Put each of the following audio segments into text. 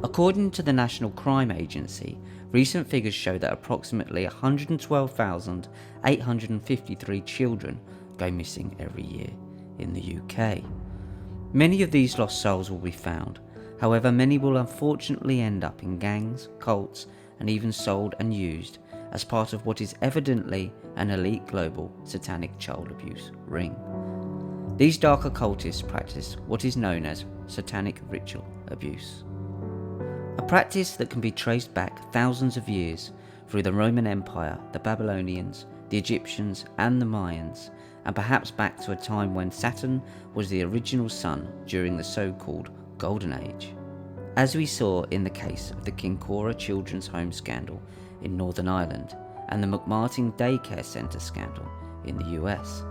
According to the National Crime Agency, recent figures show that approximately 112,853 children go missing every year in the UK. Many of these lost souls will be found, however many will unfortunately end up in gangs, cults, and even sold and used as part of what is evidently an elite global satanic child abuse ring. These dark occultists practice what is known as satanic ritual abuse. A practice that can be traced back thousands of years through the Roman Empire, the Babylonians, the Egyptians and the Mayans, and perhaps back to a time when Saturn was the original sun during the so-called Golden Age. As we saw in the case of the Kincora Children's Home scandal in Northern Ireland and the McMartin Daycare Centre scandal in the US,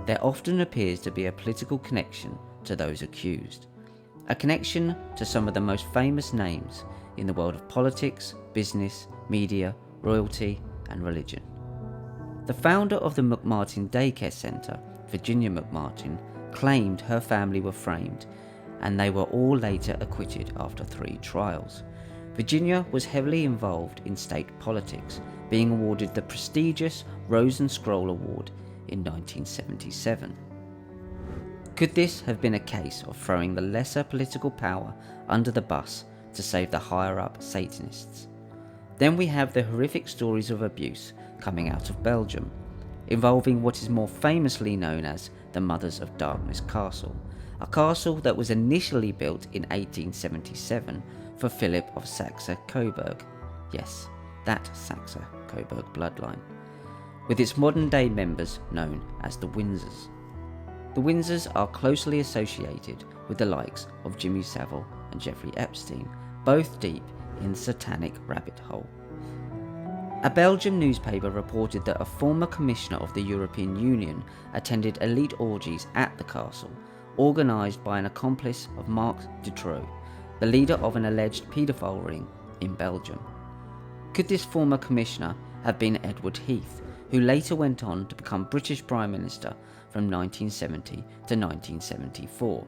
there often appears to be a political connection to those accused. A connection to some of the most famous names in the world of politics, business, media, royalty and religion. The founder of the McMartin Daycare Centre, Virginia McMartin, claimed her family were framed and they were all later acquitted after 3 trials. Virginia was heavily involved in state politics, being awarded the prestigious Rose and Scroll Award in 1977. Could this have been a case of throwing the lesser political power under the bus to save the higher-up Satanists? Then we have the horrific stories of abuse coming out of Belgium, involving what is more famously known as the Mothers of Darkness Castle, a castle that was initially built in 1877 for Philip of Saxe-Coburg. Yes, that Saxe-Coburg bloodline, with its modern-day members known as the Windsors. The Windsors are closely associated with the likes of Jimmy Savile and Jeffrey Epstein, both deep in the satanic rabbit hole. A Belgian newspaper reported that a former commissioner of the European Union attended elite orgies at the castle, organised by an accomplice of Marc Dutroux, the leader of an alleged paedophile ring in Belgium. Could this former commissioner have been Edward Heath, who later went on to become British Prime Minister from 1970 to 1974?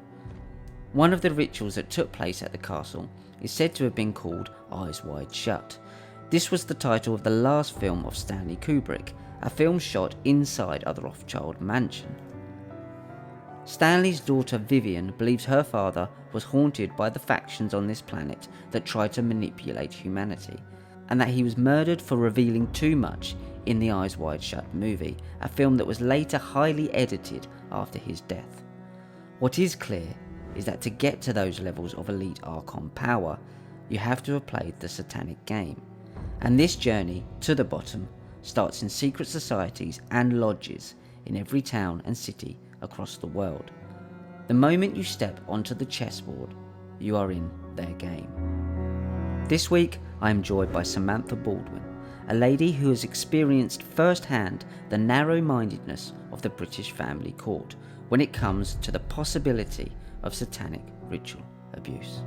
One of the rituals that took place at the castle is said to have been called Eyes Wide Shut. This was the title of the last film of Stanley Kubrick, a film shot inside a Rothschild mansion. Stanley's daughter Vivian believes her father was haunted by the factions on this planet that tried to manipulate humanity, and that he was murdered for revealing too much in the Eyes Wide Shut movie, a film that was later highly edited after his death. What is clear is that to get to those levels of elite Archon power, you have to have played the satanic game, and this journey to the bottom starts in secret societies and lodges in every town and city across the world. The moment you step onto the chessboard, you are in their game. This week I am joined by Samantha Baldwin, a lady who has experienced firsthand the narrow-mindedness of the British family court when it comes to the possibility of satanic ritual abuse.